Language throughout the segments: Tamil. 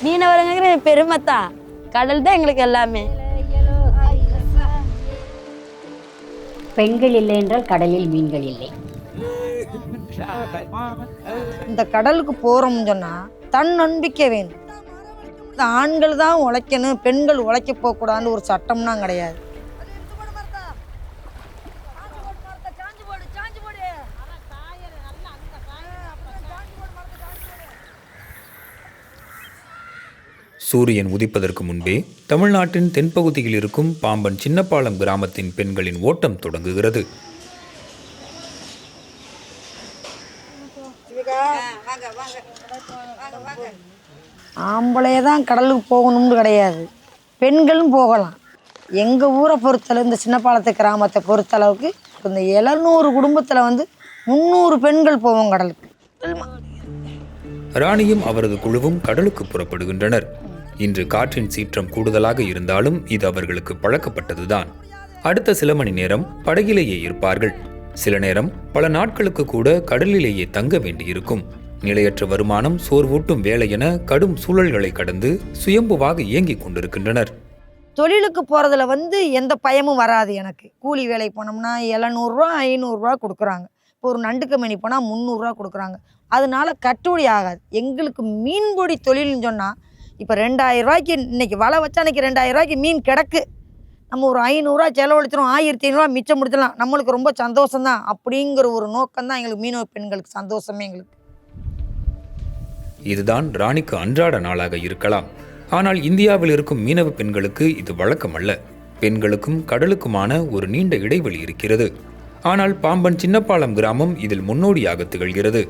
மீனவருங்கிற பெருமை தான். கடல் தான் எங்களுக்கு எல்லாமே. பெண்கள் இல்லை என்றால் கடலில் மீன்கள் இல்லை. இந்த கடலுக்கு போறோம்னு சொன்னா தன் நம்பிக்கை வேணும். இந்த ஆண்கள் தான் உழைக்கணும், பெண்கள் உழைக்க போகக்கூடாதுன்னு ஒரு சட்டம்னா கிடையாது. சூரியன் உதிப்பதற்கு முன்பே தமிழ்நாட்டின் தென்பகுதியில் இருக்கும் பாம்பன் சின்னப்பாலம் கிராமத்தின் பெண்களின் ஓட்டம் தொடங்குகிறது. ஆம்பளையே தான் கடலுக்கு போகணும்னு கிடையாது, பெண்களும் போகலாம். எங்கள் ஊரை பொறுத்தளவு, இந்த சின்னப்பாலத்து கிராமத்தை பொறுத்தளவுக்கு இந்த 700 குடும்பத்தில் 300 பெண்கள் போவோம் கடலுக்கு. ராணியும் அவரது குழுவும் கடலுக்கு புறப்படுகின்றனர். இன்று காற்றின் சீற்றம் கூடுதலாக இருந்தாலும் இது அவர்களுக்கு பழக்கப்பட்டதுதான். அடுத்த சில மணி நேரம் படகிலேயே இருப்பார்கள். சில நேரம் பல நாட்களுக்கு கூட கடலிலேயே தங்க வேண்டியிருக்கும். நிலையற்ற வருமானம், சோர்வூட்டும் வேலை என கடும் சூழல்களை கடந்து சுயம்புவாக இயங்கிக் கொண்டிருக்கின்றனர். தொழிலுக்கு போகிறதுல எந்த பயமும் வராது எனக்கு. கூலி வேலைக்கு போனோம்னா 700 ரூபா 500 ரூபா கொடுக்குறாங்க. இப்போ ஒரு நண்டு கம்பெனி போனால் 300 ரூபா கொடுக்குறாங்க. அதனால கட்டுப்படி ஆகாது. எங்களுக்கு மீன்பிடி தொழில்னு சொன்னால் இப்போ 2000 ரூபாய்க்கு இன்றைக்கி வலை வச்சா அன்றைக்கி 2000 ரூபாய்க்கு மீன் கிடக்கு. நம்ம ஒரு 500 ரூபா செலவழிச்சிடும், 1500 ரூபா மிச்சம் முடிச்சிடலாம், நம்மளுக்கு ரொம்ப சந்தோஷம்தான். அப்படிங்கிற ஒரு நோக்கம் தான் எங்களுக்கு மீனவ பெண்களுக்கு சந்தோஷமே. எங்களுக்கு இதுதான் ராணிக்கு அன்றாட நாளாக இருக்கலாம். ஆனால் இந்தியாவில் இருக்கும் மீனவ பெண்களுக்கு இது வழக்கமல்ல. பெண்களுக்கும் கடலுக்குமான ஒரு நீண்ட இடைவெளி இருக்கிறது. ஆனால் பாம்பன் சின்னப்பாலம் கிராமம் இதில் முன்னோடியாக திகழ்கிறது.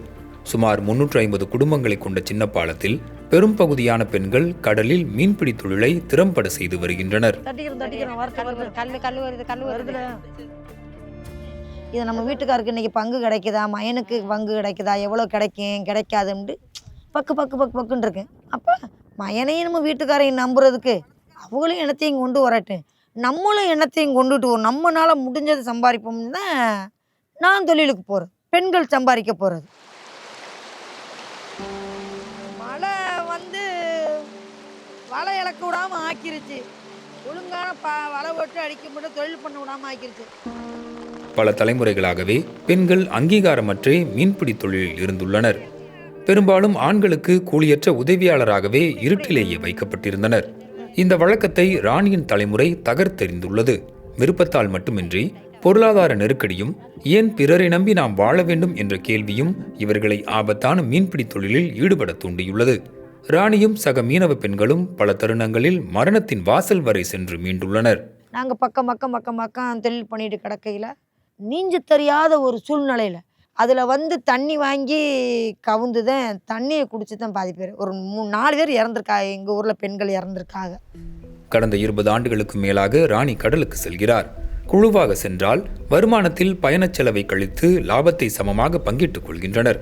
சுமார் 350 குடும்பங்களை கொண்ட சின்னப்பாலத்தில் பெரும் பகுதியான பெண்கள் கடலில் மீன்பிடி தொழிலை திறம்பட செய்து வருகின்றனர். இது நம்ம வீட்டுக்காருக்கு இன்னைக்கு பங்கு கிடைக்குதா, மயனுக்கு பங்கு கிடைக்குதா, எவ்வளோ கிடைக்கும் கிடைக்காதுன்ட்டு பக்குன்னு இருக்கு. அப்போ மயனையும் நம்ம வீட்டுக்காரையும் நம்புறதுக்கு அவங்களும் எண்ணத்தையும் கொண்டு வரட்டும், நம்மளும் எண்ணத்தையும் கொண்டுட்டு வரும். நம்மளால் முடிஞ்சது சம்பாதிப்போம்னா நான் தொழிலுக்கு போகிறேன், பெண்கள் சம்பாதிக்க போகிறது. மழை வலை இழக்க விடாமல் ஆக்கிருச்சு. ஒழுங்கான வலை ஓட்டு அடிக்க மட்டும் தொழில் பண்ண விடாமல் ஆக்கிருச்சு. பல தலைமுறைகளாகவே பெண்கள் அங்கீகாரமற்றே மீன்பிடி தொழிலில் இருந்துள்ளனர். பெரும்பாலும் ஆண்களுக்கு கூலியற்ற உதவியாளராகவே இருட்டிலேயே வைக்கப்பட்டிருந்தனர். இந்த வழக்கத்தை ராணியின் தலைமுறை தகர்த்தெறிந்துள்ளது. விருப்பத்தால் மட்டுமின்றி பொருளாதார நெருக்கடியும், ஏன் பிறரை நம்பி நாம் வாழ வேண்டும் என்ற கேள்வியும் இவர்களை ஆபத்தான மீன்பிடி தொழிலில் ஈடுபட தூண்டியுள்ளது. ராணியும் சக மீனவ பெண்களும் பல தருணங்களில் மரணத்தின் வாசல் வரை சென்று மீண்டுள்ளனர். நாங்கள் பக்கம் தொழில் பண்ணிட்டு கிடக்கையில் நீஞ்ச தெரியாத ஒரு சூழ்நிலையில் அதில் தண்ணி வாங்கி கவுந்துதான், தண்ணியை குடிச்சு தான் பாதி பேர், ஒரு 3-4 பேர் இறந்துருக்காங்க. எங்கள் ஊரில் பெண்கள் இறந்துருக்காங்க. கடந்த 20 ஆண்டுகளுக்கு மேலாக ராணி கடலுக்கு செல்கிறார். குழுவாக சென்றால் வருமானத்தில் பயணச் செலவை கழித்து லாபத்தை சமமாக பங்கிட்டுக் கொள்கின்றனர்.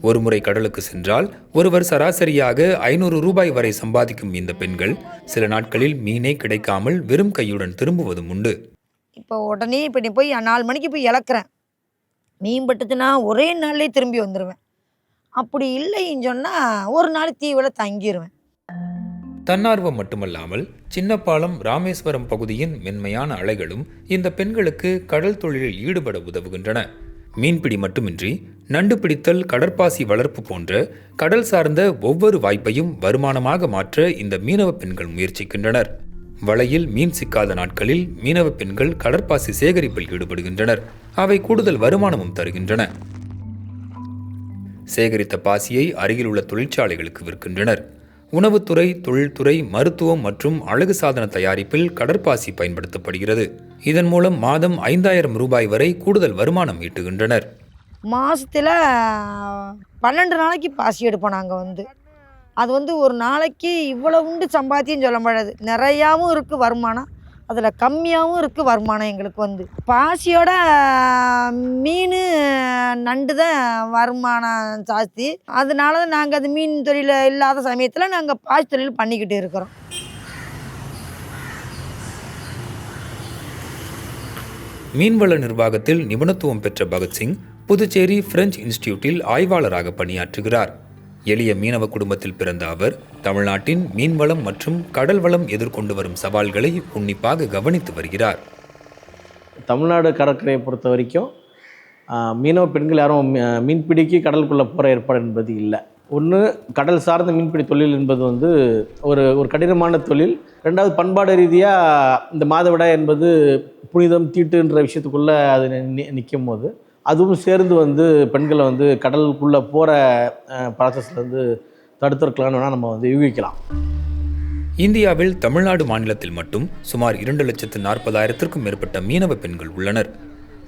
ஒருமுறை கடலுக்கு சென்றால் ஒருவர் சராசரியாக 500 ரூபாய் வரை சம்பாதிக்கும் இந்த பெண்கள் சில நாட்களில் மீனே கிடைக்காமல் வெறும் கையுடன் திரும்புவதும் உண்டு. இப்போ உடனே இப்போ நீ போய் 4 மணிக்கு போய் இழக்கிறேன், மீன் பட்டுச்சுன்னா ஒரே நாள்லேயே திரும்பி வந்துடுவேன். அப்படி இல்லைன்னு சொன்னால் ஒரு நாள் தீவில் தங்கிடுவேன். தன்னார்வம் மட்டுமல்லாமல் சின்னப்பாலம், ராமேஸ்வரம் பகுதியின் மென்மையான அலைகளும் இந்த பெண்களுக்கு கடல் தொழிலில் ஈடுபட உதவுகின்றன. மீன்பிடி மட்டுமின்றி நண்டு பிடித்தல், கடற்பாசி வளர்ப்பு போன்ற கடல் சார்ந்த ஒவ்வொரு வாய்ப்பையும் வருமானமாக மாற்ற இந்த மீனவ பெண்கள் முயற்சிக்கின்றனர். வலையில் மீன் சிக்காத நாட்களில் மீனவ பெண்கள் கடற்பாசி சேகரிப்பில் ஈடுபடுகின்றனர். அவை கூடுதல் வருமானமும் தருகின்றன. சேகரித்த பாசியை அருகில் உள்ள தொழிற்சாலைகளுக்கு விற்கின்றனர். உணவுத்துறை, தொழில்துறை, மருத்துவம் மற்றும் அழகு சாதன தயாரிப்பில் கடற்பாசி பயன்படுத்தப்படுகிறது. இதன் மூலம் மாதம் 5000 ரூபாய் வரை கூடுதல் வருமானம் ஈட்டுகின்றனர். மாதத்தில் 12 நாளைக்கு பாசி எடுப்போம் நாங்கள். அது ஒரு நாளைக்கு இவ்வளோ உண்டு சம்பாத்தியம் சொல்ல முடியாது. நிறையாவும் இருக்குது வருமானம், அதில் கம்மியாகவும் இருக்குது வருமானம். எங்களுக்கு பாசியோட மீன், நண்டு தான் வருமானம் ஜாஸ்தி. அதனால தான் நாங்கள் அது மீன் தொழில் இல்லாத சமயத்தில் நாங்கள் பாசி தொழில் பண்ணிக்கிட்டு இருக்கிறோம். மீன்வள நிர்வாகத்தில் நிபுணத்துவம் பெற்ற பகத்சிங் புதுச்சேரி பிரெஞ்சு இன்ஸ்டிடியூட்டில் ஆய்வாளராக பணியாற்றுகிறார். எளிய மீனவ குடும்பத்தில் பிறந்த அவர் தமிழ்நாட்டின் மீன்வளம் மற்றும் கடல் வளம் எதிர்கொண்டு வரும் சவால்களை உன்னிப்பாக கவனித்து வருகிறார். தமிழ்நாடு கடற்கரையை பொறுத்த வரைக்கும் மீனவ பெண்கள் யாரும் மீன்பிடிக்கு கடலுக்குள்ளே போகிற ஏற்பாடு என்பது இல்லை. ஒன்று, கடல் சார்ந்த மீன்பிடி தொழில் என்பது வந்து ஒரு கடினமான தொழில். ரெண்டாவது, பண்பாடு ரீதியாக இந்த மாதவிடாய் என்பது புனிதம் தீட்டுன்ற விஷயத்துக்குள்ளே அது நிற்கும் போது அதுவும் சேர்ந்து வந்து பெண்களை வந்து கடலுக்குள்ளே போகிற ப்ராசஸ்லேருந்து தடுத்திருக்கலாம்னு வேணால் நம்ம வந்து யூகிக்கலாம். இந்தியாவில் தமிழ்நாடு மாநிலத்தில் மட்டும் சுமார் 2,40,000க்கும் மேற்பட்ட மீனவ பெண்கள் உள்ளனர்.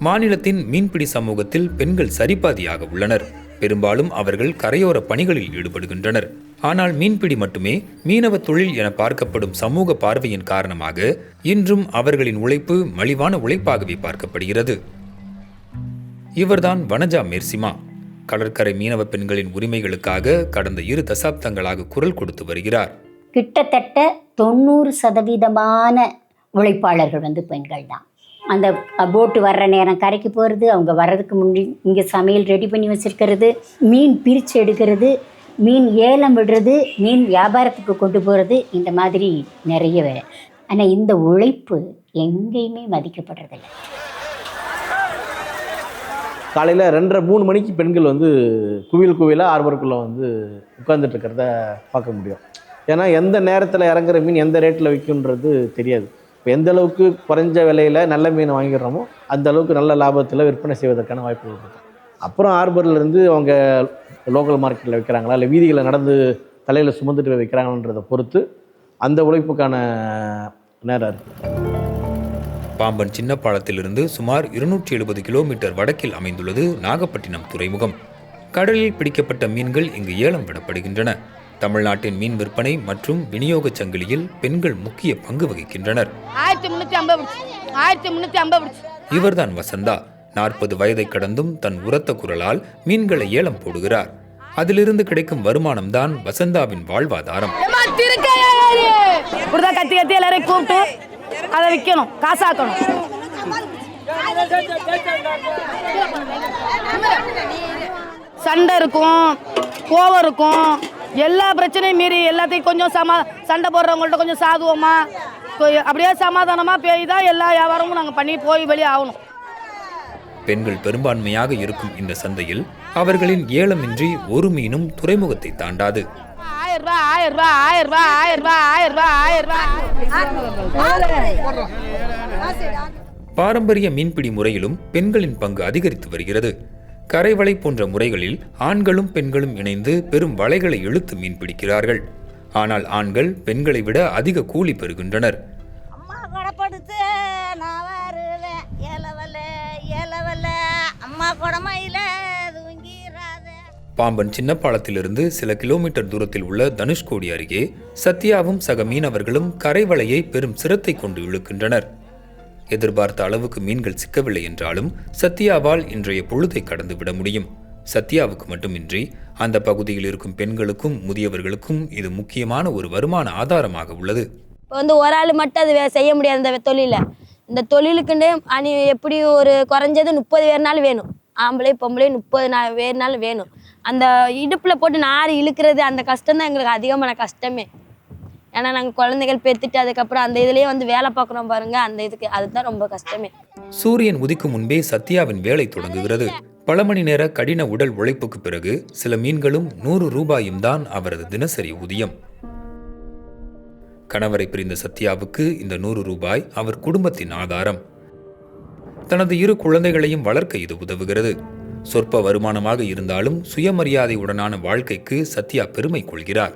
மாநிலத்தின் மீன்பிடி சமூகத்தில் பெண்கள் சரிபாதியாக உள்ளனர். பெரும்பாலும் அவர்கள் கரையோர பணிகளில் ஈடுபடுகின்றனர். ஆனால் மீன்பிடி மட்டுமே மீனவ தொழில் என பார்க்கப்படும் சமூக பார்வையின் காரணமாக இன்றும் அவர்களின் உழைப்பு மலிவான உழைப்பாகவே பார்க்கப்படுகிறது. இவர்தான் வனஜா மேர்சிமா. கடற்கரை மீனவ பெண்களின் உரிமைகளுக்காக கடந்த 2 தசாப்தங்களாக குரல் கொடுத்து வருகிறார். கிட்டத்தட்ட 90% உழைப்பாளர்கள் வந்து பெண்கள் தான். அந்த போட்டு வர்ற நேரம் கரைக்கு போகிறது, அவங்க வர்றதுக்கு முன்னாடி இங்கே சமையல் ரெடி பண்ணி வச்சுருக்கிறது, மீன் பிரித்து எடுக்கிறது, மீன் ஏலம் விடுறது, மீன் வியாபாரத்துக்கு கொண்டு போகிறது, இந்த மாதிரி நிறைய வேலை. ஆனால் இந்த உழைப்பு எங்கேயுமே மதிக்கப்படுறதில்லை. காலையில் 2:30-3 மணிக்கு பெண்கள் வந்து குவியலாக ஆர்வருக்குள்ளே வந்து உட்கார்ந்துட்டு இருக்கிறத பார்க்க முடியும். ஏன்னா எந்த நேரத்தில் இறங்குற மீன் எந்த ரேட்டில் விற்குன்றது தெரியாது. இப்போ எந்த அளவுக்கு குறைஞ்ச விலையில் நல்ல மீன் வாங்கிடுறோமோ அந்த அளவுக்கு நல்ல லாபத்தில் விற்பனை செய்வதற்கான வாய்ப்புகள் இருக்குது. அப்புறம் ஹார்பர்லேருந்து அவங்க லோக்கல் மார்க்கெட்டில் விற்கிறாங்களா இல்லை வீதிகளை நடந்து தலையில் சுமந்துட்டு வைக்கிறாங்கன்றதை பொறுத்து அந்த உழைப்புக்கான நேரம் இருக்குது. பாம்பன் சின்ன பாலத்திலிருந்து சுமார் 270 கிலோமீட்டர் வடக்கில் அமைந்துள்ளது நாகப்பட்டினம் துறைமுகம். கடலில் பிடிக்கப்பட்ட மீன்கள் இங்கு ஏலம் விடப்படுகின்றன. தமிழ்நாட்டின் மீன் விற்பனை மற்றும் விநியோக சங்கிலியில் பெண்கள் முக்கிய பங்கு வகிக்கின்றனர். இவர்தான் வசந்தா. 40 வயதை கடந்தும் தன் உரத்த குரலால் மீன்களை ஏலம் போடுகிறார். அதிலிருந்து கிடைக்கும் வருமானம் தான் வசந்தாவின் வாழ்வாதாரம். அதை விற்கணும், காசாக்கணும். சண்டை இருக்கும், கோவம் இருக்கும், எல்லா பிரச்சனையும் மீறி எல்லாத்தையும் கொஞ்சம் சண்டை போடுறவங்கள்ட்ட கொஞ்சம் சாதுவமா அப்படியே சமாதானமா பேய் தான் எல்லா வியாபாரமும் நாங்கள் பண்ணி போய் வெளியே ஆகணும். பெண்கள் பெரும்பான்மையாக இருக்கும் இந்த சந்தையில் அவர்களின் ஏலமின்றி ஒரு மீனும் துறைமுகத்தை தாண்டாது. 1000 ரூபாய். பாரம்பரிய மீன்பிடி முறையிலும் பெண்களின் பங்கு அதிகரித்து வருகிறது. கரைவலை போன்ற முறைகளில் ஆண்களும் பெண்களும் இணைந்து பெரும் வலைகளை இழுத்து மீன் பிடிக்கிறார்கள். ஆனால் ஆண்கள் பெண்களை விட அதிக கூலி பெறுகின்றனர். பாம்பன் சின்ன பாலத்திலிருந்து சில கிலோமீட்டர் தூரத்தில் உள்ள தனுஷ்கோடி அருகே சத்யாவும் சக மீனவர்களும் கரைவலையை பெரும் சிரத்தை கொண்டு இழுக்கின்றனர். எதிர்பார்த்த அளவுக்கு மீன்கள் சிக்கவில்லை என்றாலும் சத்யாவால் இன்றைய பொழுதை கடந்து விட முடியும். சத்யாவுக்கு மட்டுமின்றி அந்த பகுதியில் இருக்கும் பெண்களுக்கும் முதியவர்களுக்கும் இது முக்கியமான ஒரு வருமான ஆதாரமாக உள்ளது. இப்போ ஒரு ஆள் மட்டும் அது செய்ய முடியாது. இந்த தொழிலை, இந்த தொழிலுக்குன்னு எப்படி ஒரு குறைஞ்சது 30 பேர்னாலும் வேணும். ஆம்பளை பொம்பளை 30 பேர்னாலும் வேணும். அந்த இடுப்பில் போட்டு நார் இழுக்கிறது, அந்த கஷ்டம் தான் எங்களுக்கு அதிகமான கஷ்டமே. ஏன்னா நாங்கள் குழந்தைகள் பெற்றுட்டு அதுக்கப்புறம் அந்த இதுலேயே வேலை பார்க்குறோம் பாருங்க, அந்த இதுக்கு அதுதான் ரொம்ப கஷ்டமே. சூரியன் உதிக்கும் முன்பே சத்யாவின் வேலை தொடங்குகிறது. பல மணி நேர கடின உடல் உழைப்புக்கு பிறகு சில மீன்களும் 100 ரூபாயும் தான் அவரது தினசரி ஊதியம். கணவரை பிரிந்த சத்யாவுக்கு இந்த 100 ரூபாய் அவர் குடும்பத்தின் ஆதாரம். தனது 2 குழந்தைகளையும் வளர்க்க இது உதவுகிறது. சொற்ப வருமானமாக இருந்தாலும் சுயமரியாதையுடனான வாழ்க்கைக்கு சத்யா பெருமை கொள்கிறார்.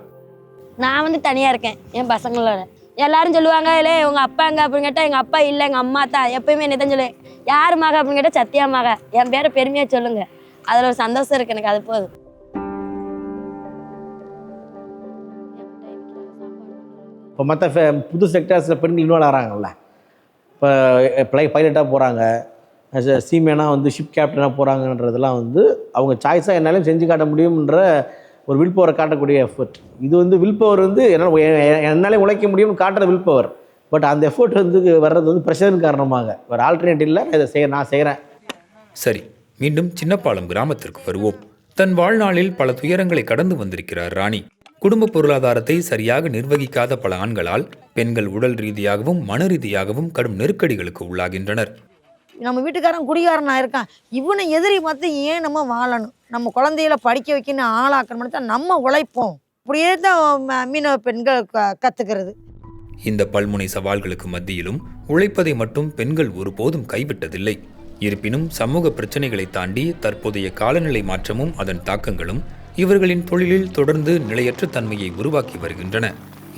நான் தனியாக இருக்கேன் என் பசங்களோட. எல்லாரும் சொல்லுவாங்க, இல்லை உங்கள் அப்பாங்க அப்படின்னு கேட்டால் எங்கள் அப்பா இல்லை, எங்கள் அம்மா தான். எப்பயுமே என்ன தான் சொல்லுவேன், யார் மக அப்படின்னு கேட்டால் சத்யா மக. என் பேரை பெருமையாக சொல்லுங்க, அதில் ஒரு சந்தோஷம் இருக்கு எனக்கு, அது போதும். இப்போ மற்ற புது செக்டர்ஸில் பெண்கள் இன்வால்வ் ஆகிறாங்கல்ல. இப்போ பைலட்டாக போகிறாங்க, சீமேனாக ஷிப் கேப்டனாக போகிறாங்கன்றதெல்லாம் அவங்க சாய்ஸாக என்னாலும் செஞ்சு காட்ட முடியும்ன்ற ஒரு வில் பவரை காட்டக்கூடிய எஃபர்ட். இது வில் பவர் என்னாலே உழைக்க முடியும்னு காட்டுற வில் பவர். பட் அந்த எஃபர்ட் வர்றது ப்ரெஷரின் காரணமாக. ஒரு ஆல்டர்னேட்டிவ் இல்லை, இதை நான் செய்கிறேன். சரி, மீண்டும் சின்னப்பாலம் கிராமத்திற்கு வருவோம். தன் வாழ்நாளில் பல துயரங்களை கடந்து வந்திருக்கிறார் ராணி. குடும்ப பொருளாதாரத்தை சரியாக நிர்வகிக்காத பல ஆண்களால் பெண்கள் உடல் ரீதியாகவும் மன ரீதியாகவும் கடும் நெருக்கடிகளுக்கு உள்ளாகின்றனர். நம்ம வீட்டுக்காரன் குடிகாரனா இருக்கான், இவனை எதிரி பார்த்து ஏன் நம்ம வாழணும்? நம்ம குழந்தைகளை படிக்க வைக்கணும், ஆளாக்கணும் தான் நம்ம உழைப்போம். அப்படியே தான் மீனவ பெண்கள் கற்றுக்கிறது. இந்த பல்முனை சவால்களுக்கு மத்தியிலும் உழைப்பதை மட்டும் பெண்கள் ஒருபோதும் கைவிட்டதில்லை. இருப்பினும் சமூக பிரச்சனைகளை தாண்டி தற்போதைய காலநிலை மாற்றமும் அதன் தாக்கங்களும் இவர்களின் தொழிலில் தொடர்ந்து நிலையற்ற தன்மையை உருவாக்கி வருகின்றன.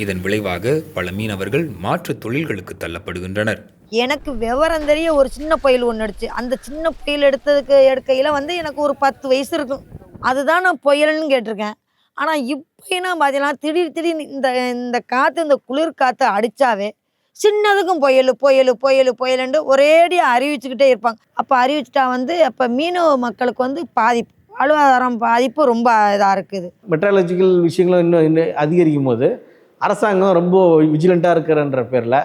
இதன் விளைவாக பல மீனவர்கள் மாற்று தொழில்களுக்கு தள்ளப்படுகின்றனர். எனக்கு விவரம் தெரிய ஒரு சின்ன புயல் ஒன்று அடிச்சு, அந்த சின்ன புயல் எடுக்கையில் எனக்கு ஒரு 10 வயசு இருக்கும். அதுதான் நான் புயல்னு கேட்டிருக்கேன். ஆனால் இப்போனா பார்த்தீங்கன்னா திடீர்னு இந்த காற்று, இந்த குளிர் காற்று அடித்தாவே சின்னதுக்கும் புயலுண்டு ஒரேடியாக அறிவிச்சுக்கிட்டே இருப்பாங்க. அப்போ அறிவிச்சிட்டா அப்போ மீனவ மக்களுக்கு பாதிப்பு, வாழ்வாதாரம் பாதிப்பு ரொம்ப இதாக இருக்குது. மெட்ராலஜிக்கல் விஷயங்களும் இன்னும் அதிகரிக்கும் போது அரசாங்கம் ரொம்ப விஜிலண்ட்டாக இருக்கிறன்ற பேரில்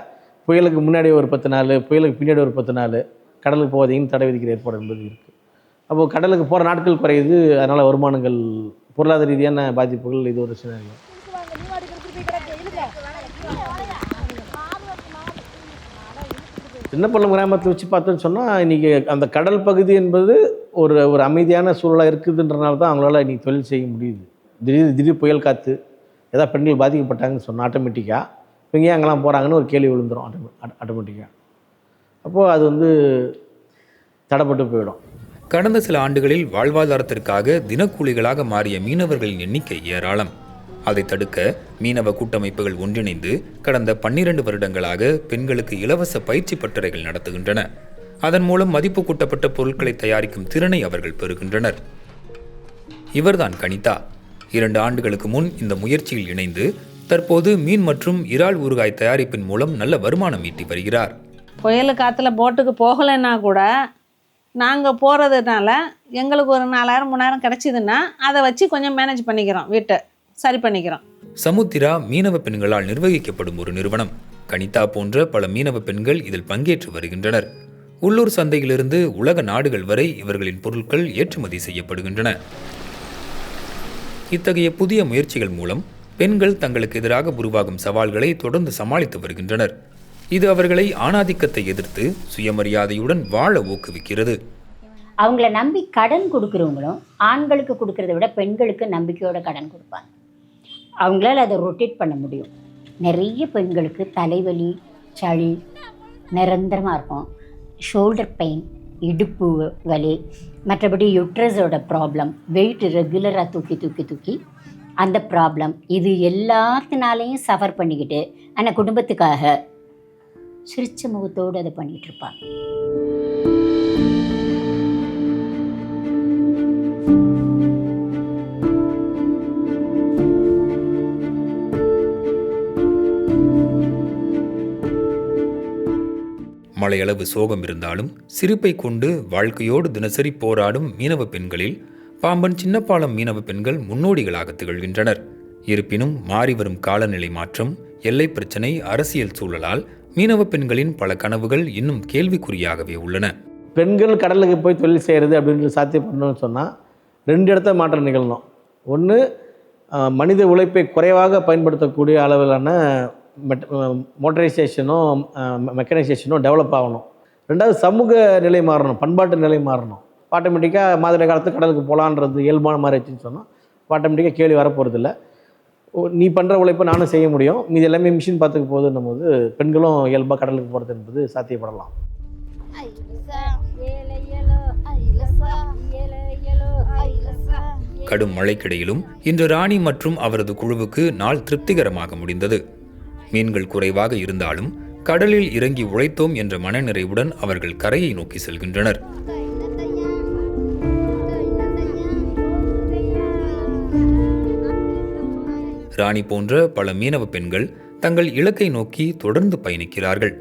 புயலுக்கு முன்னாடி ஒரு 10 நாள், புயலுக்கு பின்னாடி ஒரு 10 நாள் கடலுக்கு போவதையும் தடை விதிக்கிற ஏற்பாடு என்பது இருக்குது. அப்போது கடலுக்கு போகிற நாட்கள் குறையுது, அதனால் வருமானங்கள், பொருளாதார ரீதியான பாதிப்புகள் இது ஒரு சினாரியோ. சின்னப்பள்ளம் கிராமத்தை வச்சு பார்த்தோன்னு சொன்னால் இன்றைக்கி அந்த கடல் பகுதி என்பது ஒரு அமைதியான சூழலாக இருக்குதுன்றனால தான் அவங்களால இன்றைக்கி தொழில் செய்ய முடியுது. திடீர் புயல் காற்று ஏதாவது பெண்கள் பாதிக்கப்பட்டாங்கன்னு சொன்னால் ஆட்டோமேட்டிக்காக இவங்க ஏன் அங்கெல்லாம் போகிறாங்கன்னு ஒரு கேள்வி விழுந்துடும் ஆட்டோமேட்டிக்காக. அப்போது அது தடைப்பட்டு போயிடும். கடந்த சில ஆண்டுகளில் வாழ்வாதாரத்திற்காக தினக்கூலிகளாக மாறிய மீனவர்களின் எண்ணிக்கை ஏராளம். அதை தடுக்க மீனவ கூட்டமைப்புகள் ஒன்றிணைந்து கடந்த 12 வருடங்களாக பெண்களுக்கு இலவச பயிற்சி பட்டறைகள் நடத்துகின்றன. அதன் மூலம் மதிப்பு கூட்டப்பட்ட பொருட்களை தயாரிக்கும் திறனை அவர்கள் பெறுகின்றனர். இவர்தான் கனிதா. 2 ஆண்டுகளுக்கு முன் இந்த முயற்சியில் இணைந்து தற்போது மீன் மற்றும் இறால் ஊறுகாய் தயாரிப்பின் மூலம் நல்ல வருமானம் ஈட்டி வருகிறார். புயல் காற்றுல போட்டுக்கு போகலைன்னா கூட நாங்கள் போகிறதுனால எங்களுக்கு ஒரு 4000 3000 கிடச்சிதுன்னா அதை வச்சு கொஞ்சம் மேனேஜ் பண்ணிக்கிறோம், வீட்டை சரி பண்ணிக்கிறோம். சமுத்திரா மீனவ பெண்களால் நிர்வகிக்கப்படும் ஒரு நிறுவனம். கனிதா போன்ற பல மீனவ பெண்கள் இதில் பங்கேற்று வருகின்றனர். உள்ளூர் சந்தையிலிருந்து உலக நாடுகள் வரை இவர்களின் பொருட்கள் ஏற்றுமதி செய்யப்படுகின்றன. இத்தகைய புதிய முயற்சிகள் மூலம் பெண்கள் தங்களுக்கு எதிராக உருவாகும் சவால்களை தொடர்ந்து சமாளித்து வருகின்றனர். இது அவர்களை ஆணாதிக்கத்தை எதிர்த்து சுயமரியாதையுடன் வாழ ஊக்குவிக்கிறது. அவங்கள நம்பி கடன் கொடுக்குறவங்களும் ஆண்களுக்கு கொடுக்கறத விட பெண்களுக்கு நம்பிக்கையோட கடன் கொடுப்பாங்க. அவங்களால அதை ரொட்டேட் பண்ண முடியும். நிறைய பெண்களுக்கு தலைவலி, சளி நிரந்தரமாக இருக்கும், ஷோல்டர் பெயின், இடுப்பு வலி, மற்றபடி யுட்ரஸோட ப்ராப்ளம், வெயிட் ரெகுலராக தூக்கி அந்த ப்ராப்ளம், இது எல்லாத்தினாலையும் சஃபர் பண்ணிக்கிட்டு ஆனால் குடும்பத்துக்காக சிரிச்ச முகத்தோடு அதை பண்ணிகிட்ருப்பாங்க. மலையளவு சோகம் இருந்தாலும் சிரிப்பை கொண்டு வாழ்க்கையோடு தினசரி போராடும் மீனவ பெண்களில் பாம்பன் சின்னப்பாலம் மீனவ பெண்கள் முன்னோடிகளாக திகழ்கின்றனர். இருப்பினும் மாறிவரும் காலநிலை மாற்றம், எல்லை பிரச்சினை, அரசியல் சூழலால் மீனவ பெண்களின் பல கனவுகள் இன்னும் கேள்விக்குறியாகவே உள்ளன. பெண்கள் கடலுக்கு போய் தொழில் செய்கிறது அப்படின்றது சாத்தியப்படணும்னு சொன்னால் 2 இடத்த மாற்றம் நிகழணும். ஒன்று, மனித உழைப்பை குறைவாக பயன்படுத்தக்கூடிய அளவிலான மோட்டரைசேஷனும் மெக்கனைசேஷனும் டெவலப் ஆகணும். 2வது, சமூக நிலை மாறணும், பண்பாட்டு நிலை மாறணும். ஆட்டோமேட்டிக்காக மாதிரி காலத்து கடலுக்கு போகலான்றது இயல்பான மாறிடுச்சுன்னு சொன்னால் ஆட்டோமேட்டிக்காக கேள்வி வரப்போகிறதில்ல. நீ பண்ணுற உழைப்பை நானும் செய்ய முடியும், மீது எல்லாமே மிஷின் பார்த்துக்க போகுதுன்னும் போது பெண்களும் இயல்பாக கடலுக்கு போகிறது என்பது சாத்தியப்படலாம். கடும் மழைக்கிடையிலும் இன்று ராணி மற்றும் அவரது குழுவுக்கு நாள் திருப்திகரமாக முடிந்தது. மீன்கள் குறைவாக இருந்தாலும் கடலில் இறங்கி உழைத்தோம் என்ற மனநிறைவுடன் அவர்கள் கரையை நோக்கி செல்கின்றனர். ராணி போன்ற பல மீனவ பெண்கள் தங்கள் இலக்கை நோக்கி தொடர்ந்து பயணிக்கிறார்கள்,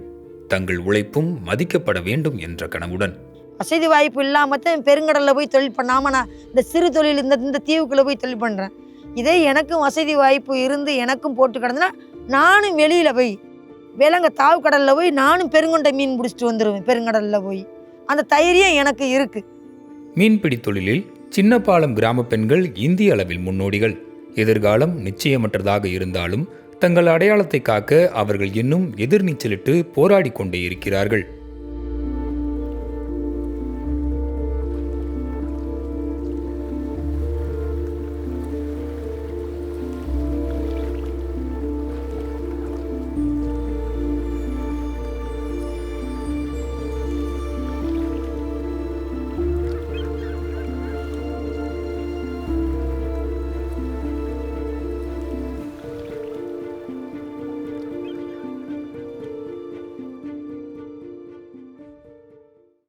தங்கள் உழைப்பும் மதிக்கப்பட வேண்டும் என்ற கனவுடன். வசதி வாய்ப்பு இல்லாமல் தான் பெருங்கடலில் போய் தொழில் பண்ணாமல் நான் இந்த சிறு தொழில் இந்த தீவுக்குள்ளே போய் தொழில் பண்ணுறேன். இதே எனக்கும் வசதி வாய்ப்பு இருந்து எனக்கும் போட்டு கிடந்துன்னா நானும் வெளியில் போய் வேளங்க தாவு கடலில் போய் நானும் பெருங்கொண்டை மீன் பிடிச்சிட்டு வந்துடுவேன். பெருங்கடலில் போய் அந்த தைரியம் எனக்கு இருக்குது. மீன்பிடி தொழிலில் சின்னப்பாலம் கிராம பெண்கள் இந்திய அளவில் முன்னோடிகள். எதிர்காலம் நிச்சயமற்றதாக இருந்தாலும் தங்கள் அடையாளத்தை காக்க அவர்கள் இன்னும் எதிர்நீச்சலிட்டு போராடி கொண்டே இருக்கிறார்கள்.